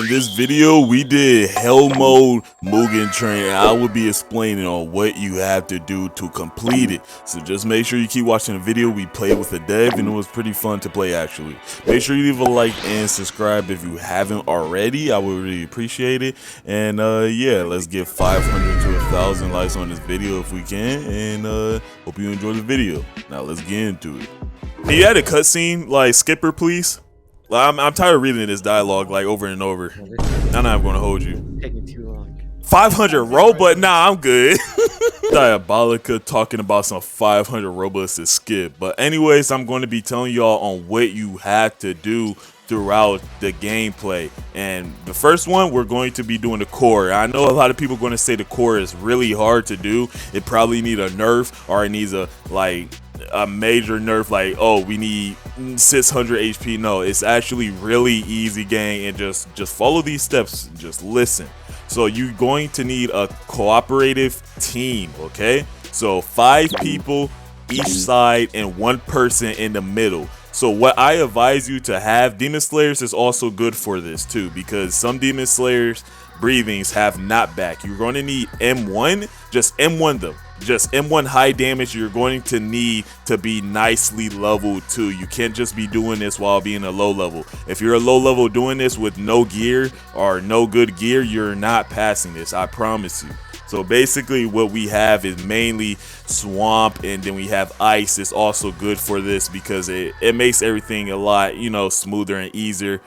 In this video, we did Hell Mode Mugen Train, and I will be explaining on what you have to do to complete it. So just make sure you keep watching the video. We played with the dev, and it was pretty fun to play actually. Make sure you leave a like and subscribe if you haven't already. I would really appreciate it. And yeah, let's get 500 to 1,000 likes on this video if we can. And hope you enjoy the video. Now let's get into it. Can you add a cutscene like skipper, please? I'm tired of reading this dialogue like over and over. I'm not going to hold you. Taking too long. 500 robot? Nah, I'm good. Diabolica talking about some 500 robots to skip. But anyways, I'm going to be telling y'all on what you have to do throughout the gameplay. And the first one, we're going to be doing the core. I know a lot of people are going to say the core is really hard to do. It probably need a nerf, or it needs a major nerf, like, oh, we need 600 HP. No, it's actually really easy game, and just follow these steps, just listen. So you're going to need a cooperative team, okay? So 5 people each side and 1 person in the middle. So what I advise you to have, Demon Slayers is also good for this too, because some Demon Slayers breathings have knockback. You're going to need M1, just M1 them. Just M1 high damage. You're going to need to be nicely leveled too. You can't just be doing this while being a low level. If you're a low level doing this with no gear or no good gear, you're not passing this, I promise you. So basically what we have is mainly swamp, and then we have ice. It's also good for this because it makes everything a lot, you know, smoother and easier.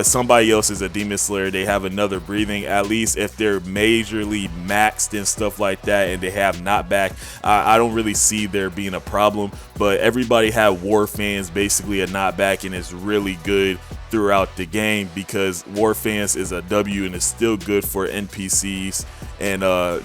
Somebody else is a Demon Slayer, they have another breathing, at least if they're majorly maxed and stuff like that, and they have knockback. I don't really see there being a problem, but everybody have War Fans, basically a knockback, and it's really good throughout the game because War Fans is a W and it's still good for NPCs and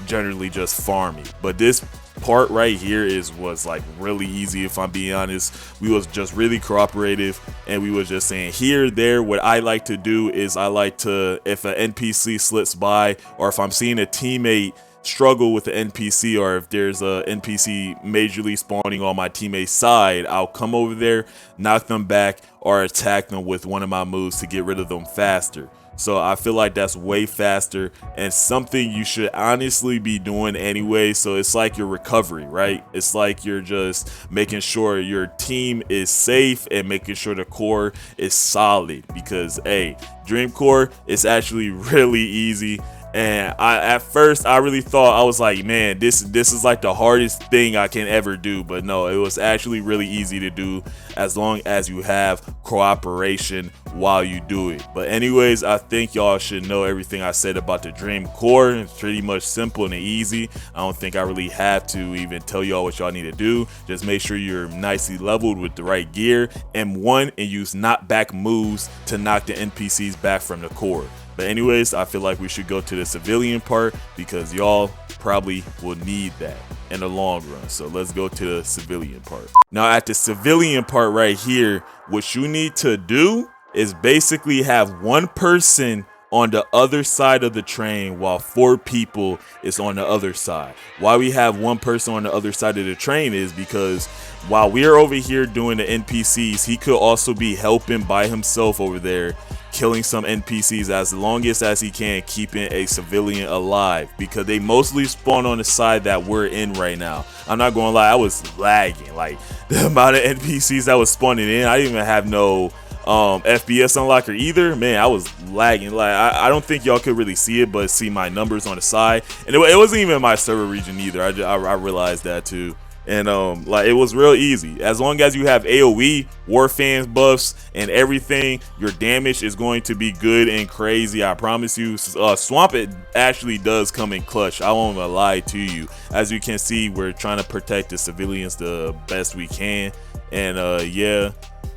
generally just farming. But this part right here was like really easy, if I'm being honest. We was just really cooperative, and we was just saying here, there. What I like to do is I like to, if an NPC slips by, or if I'm seeing a teammate struggle with the NPC, or if there's a NPC majorly spawning on my teammate's side, I'll come over there, knock them back, or attack them with one of my moves to get rid of them faster. So I feel like that's way faster and something you should honestly be doing anyway. So it's like your recovery, right? It's like you're just making sure your team is safe and making sure the core is solid, because hey, Dream Core is actually really easy. And at first I really thought, I was like, man, this is like the hardest thing I can ever do. But no, it was actually really easy to do as long as you have cooperation while you do it. But anyways, I think y'all should know everything I said about the Dream Core. It's pretty much simple and easy. I don't think I really have to even tell y'all what y'all need to do. Just make sure you're nicely leveled with the right gear, M1, and use knockback moves to knock the NPCs back from the core. But anyways, I feel like we should go to the civilian part because y'all probably will need that in the long run. So let's go to the civilian part. Now at the civilian part right here, what you need to do is basically have 1 person on the other side of the train while 4 people is on the other side. Why we have 1 person on the other side of the train is because while we're over here doing the NPCs, he could also be helping by himself over there, killing some NPCs as longest as he can, keeping a civilian alive, because they mostly spawn on the side that we're in right now. I'm not gonna lie, I was lagging. Like the amount of NPCs that was spawning in, I didn't even have no FPS unlocker either. Man, I was lagging. Like I don't think y'all could really see it, but see my numbers on the side, and it wasn't even my server region either. I realized that too. And like it was real easy. As long as you have AoE, War Fans buffs, and everything, your damage is going to be good and crazy, I promise you. Swamp, it actually does come in clutch, I won't even lie to you. As you can see, we're trying to protect the civilians the best we can. And yeah,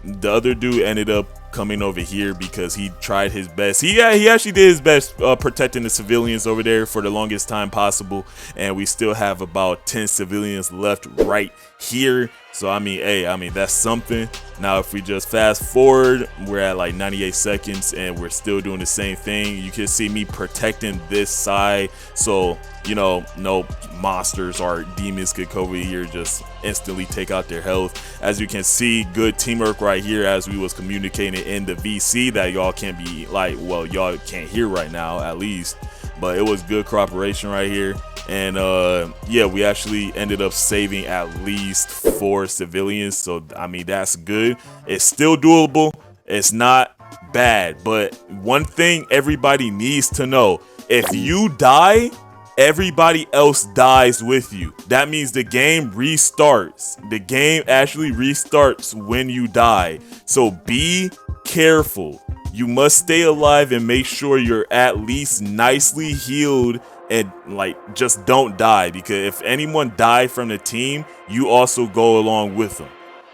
the other dude ended up coming over here because he tried his best. He actually did his best protecting the civilians over there for the longest time possible, and we still have about 10 civilians left right here. So I mean, hey, that's something. Now if we just fast forward, we're at like 98 seconds and we're still doing the same thing. You can see me protecting this side, so you know, no monsters or demons could come over here just instantly take out their health. As you can see, good teamwork right here, as we was communicating in the VC that y'all can't be like, well, y'all can't hear right now at least, but it was good cooperation right here. And yeah, we actually ended up saving at least 4 civilians, so I mean, that's good. It's still doable, it's not bad, but one thing everybody needs to know: if you die, everybody else dies with you. That means the game restarts. The game actually restarts when you die, so be careful. You must stay alive and make sure you're at least nicely healed, and like, just don't die, because if anyone died from the team, you also go along with them.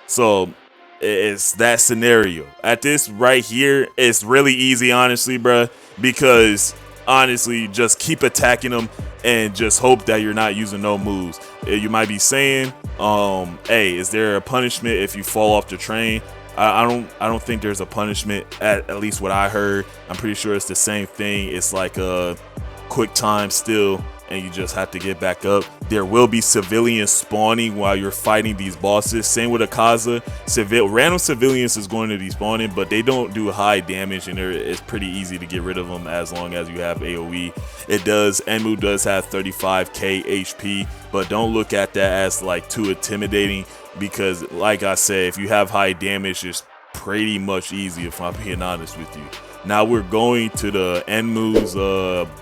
So it's that scenario. At this right here, it's really easy, honestly, bruh, because honestly, just keep attacking them and just hope that you're not using no moves. You might be saying, hey, is there a punishment if you fall off the train? I don't think there's a punishment, at least what I heard. I'm pretty sure it's the same thing. It's like a quick time still, and you just have to get back up. There will be civilians spawning while you're fighting these bosses. Same with Akaza. Random civilians is going to be spawning, but they don't do high damage, and it's pretty easy to get rid of them as long as you have AoE. Enmu does have 35k HP, but don't look at that as like too intimidating, because like I said, if you have high damage, it's pretty much easy, if I'm being honest with you. Now we're going to the Enmu's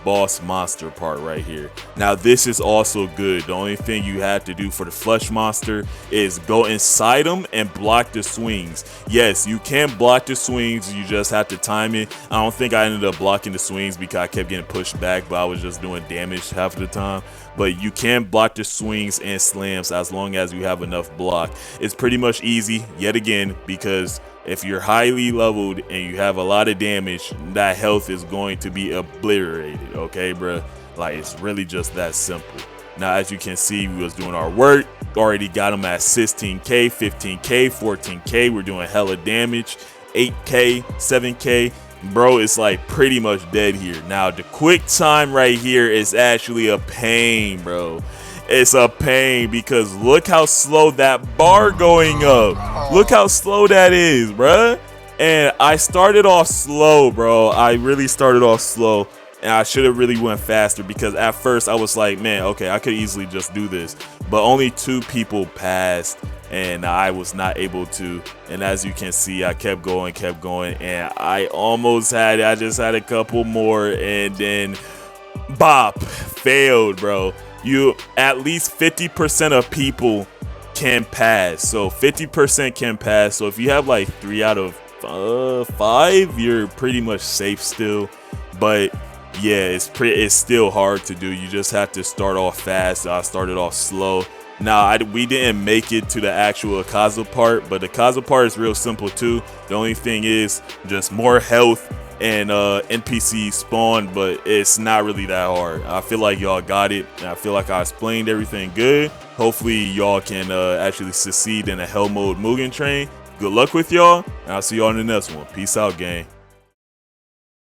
boss monster part right here. Now this is also good. The only thing you have to do for the flesh monster is go inside them and block the swings. Yes, you can block the swings, you just have to time it. I don't think I ended up blocking the swings because I kept getting pushed back, but I was just doing damage half of the time. But you can block the swings and slams as long as you have enough block. It's pretty much easy, yet again, because if you're highly leveled and you have a lot of damage, that health is going to be obliterated, okay, bruh? Like, it's really just that simple. Now, as you can see, we was doing our work. Already got them at 16k, 15k, 14k. We're doing hella damage. 8k, 7k. Bro, it's like pretty much dead here. Now, the quick time right here is actually a pain, bro. It's a pain because look how slow that bar going up. Look how slow that is, bruh. And I started off slow, bro. I really started off slow, and I should have really went faster, because at first I was like, man, okay, I could easily just do this. But only 2 people passed, and I was not able to. And as you can see, I kept going, and I almost had it. I just had a couple more, and then bop, failed, bro. You at least 50% of people can pass, so 50% can pass. So if you have like 3 out of 5, you're pretty much safe still. But yeah, it's still hard to do. You just have to start off fast. I started off slow. Now, we didn't make it to the actual Akaza part, but the Akaza part is real simple too. The only thing is just more health and NPC spawn, but it's not really that hard. I feel like y'all got it, and I feel like I explained everything good. Hopefully y'all can actually succeed in a hell mode Mugen train. Good luck with y'all, and I'll see y'all in the next one. Peace out, gang.